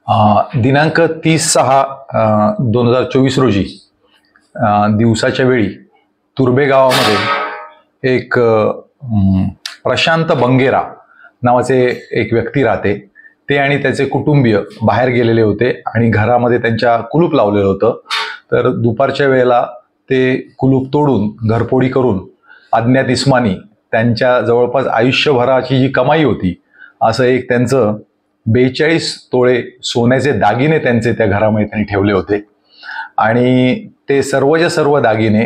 दिनांक 30/6/2024 रोजी दिवसाच्या वेळी तुर्बे गावामध्ये एक प्रशांत बंगेरा नावाचे एक व्यक्ती राहते. ते आणि त्याचे कुटुंबीय बाहेर गेलेले होते आणि घरामध्ये त्यांच्या कुलूप लावलेलं होतं. तर दुपारच्या वेळेला ते कुलूप तोडून घरफोडी करून अज्ञात इस्मानी त्यांच्या जवळपास आयुष्यभराची जी कमाई होती असं एक त्यांचं 42 तोळे सोन्याचे दागिने त्यांचे त्या घरामध्ये त्यांनी ठेवले होते आणि ते सर्वच्या सर्व दागिने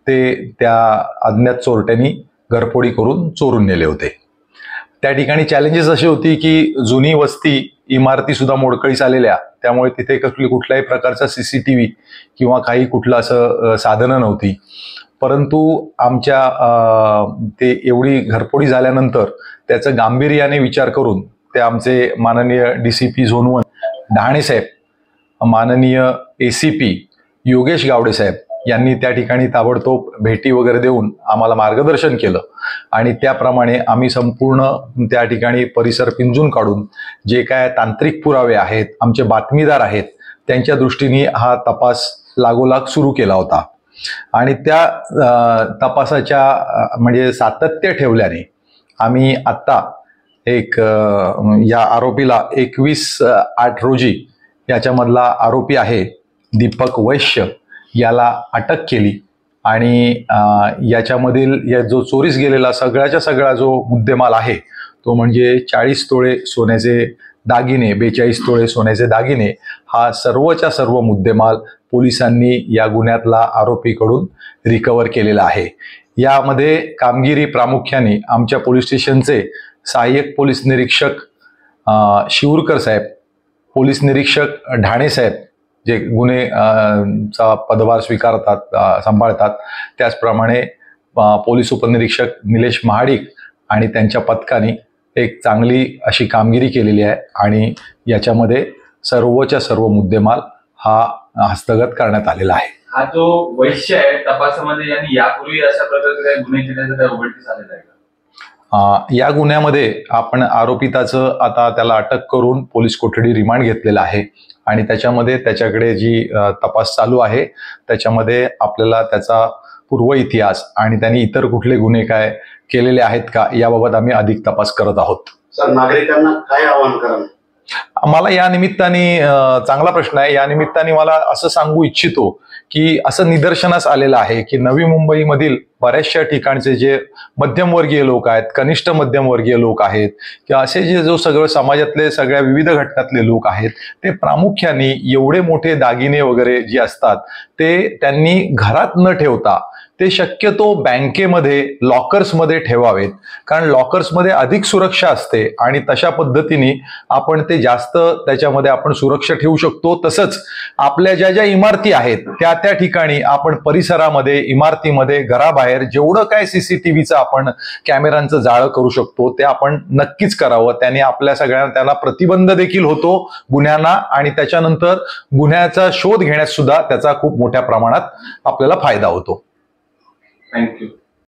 ते त्या अज्ञात चोरट्यांनी घरफोडी करून चोरून नेले होते. त्या ठिकाणी चॅलेंजेस अशी होती की जुनी वस्ती इमारती सुद्धा मोडकळीस आलेल्या, त्यामुळे तिथे कुठल्याही प्रकारचा CCTV किंवा काही कुठलं असं साधनं नव्हती. परंतु आमच्या ते एवढी घरफोडी झाल्यानंतर त्याचं गांभीर्याने विचार करून ते आमचे माननीय DCP झोन 1 डहाणे साहेब, माननीय ACP योगेश गावडे साहेब यांनी त्या ठिकाणी ताबडतोब भेटी वगैरे देऊन आम्हाला मार्गदर्शन केलं आणि त्याप्रमाणे आम्ही संपूर्ण त्या ठिकाणी परिसर पिंजून काढून जे काय तांत्रिक पुरावे आहेत, आमचे बातमीदार आहेत, त्यांच्या दृष्टीने हा तपास लागोलाग सुरू केला होता. आणि त्या तपासाच्या म्हणजे सातत्य ठेवल्याने आम्ही आत्ता एक या आरोपीला 21/8 रोजी याच्यामधला आरोपी आहे दीपक वैश्य याला अटक केली आणि याच्यामधील जो चोरीस गेलेला सगळ्याच्या सगळा जो मुद्देमाल आहे तो म्हणजे 40 तोळे सोन्याचे दागिने, 42 तोळे सोन्याचे दागिने, हा सर्वच्या सर्व मुद्देमाल पोलिसांनी या गुन्ह्यातला आरोपीकडून रिकव्हर केलेला आहे. यामध्ये कामगिरी प्रामुख्याने आमच्या पोलीस स्टेशनचे सहाय्यक पोलीस निरीक्षक शिवूरकर साहेब, पोलीस निरीक्षक ढाणे साहेब जे गुन्हे चा पदभार सांभाळतात, त्याचप्रमाणे पोलीस उपनिरीक्षक निलेश महाडिक आणि त्यांच्या पथकाने एक चांगली अशी कामगिरी केलेली आहे आणि याच्यामध्ये सर्वच्या सर्व मुद्देमाल हा हस्तगत करण्यात आलेला आहे. हा जो वैश्य आहे तपासामध्ये यांनी यापूर्वी अशा प्रकारचे काही गुन्हे केल्याचं काय उघडकीस आलेलं आहे का? या गुन्ह्यामध्ये आपण आरोपिताचं आता त्याला अटक करून पोलीस कोठडी रिमांड घेतलेला आहे आणि त्याच्यामध्ये त्याच्याकडे जी तपास चालू आहे त्याच्यामध्ये आपल्याला त्याचा पूर्व इतिहास आणि त्यांनी इतर कुठले गुन्हे काय केलेले आहेत का याबाबत आम्ही अधिक तपास करत आहोत. सर, नागरिकांना काय आवाहन कराल? मला या निमित्ताने चांगला प्रश्न आहे. या निमित्ताने मला असं सांगू इच्छितो की असं निदर्शनास आलेलं आहे की नवी मुंबईमधील बऱ्याचशा ठिकाणचे जे मध्यमवर्गीय लोक आहेत, कनिष्ठ मध्यमवर्गीय लोक आहेत किंवा असे जो सगळं समाजातले सगळ्या विविध घटकातले लोक आहेत ते प्रामुख्याने एवढे मोठे दागिने वगैरे जे असतात ते त्यांनी घरात न ठेवता ते शक्यतो बँकेमध्ये लॉकर्समध्ये ठेवावेत, कारण लॉकर्समध्ये अधिक सुरक्षा असते आणि तशा पद्धतीने आपण ते जास्त त्याच्यामध्ये आपण सुरक्षा ठेवू शकतो. तसंच आपल्या ज्या ज्या इमारती आहेत त्या ठिकाणी आपण परिसरामध्ये, इमारतीमध्ये, घराबाहेर जेवढं काय CCTVचं आपण कॅमेरांचं जाळं करू शकतो ते आपण नक्कीच करावं. त्याने आपल्या सगळ्यांना त्याला प्रतिबंध देखील होतो गुन्ह्यांना आणि त्याच्यानंतर गुन्ह्याचा शोध घेण्यास सुद्धा त्याचा खूप मोठ्या प्रमाणात आपल्याला फायदा होतो. Thank you.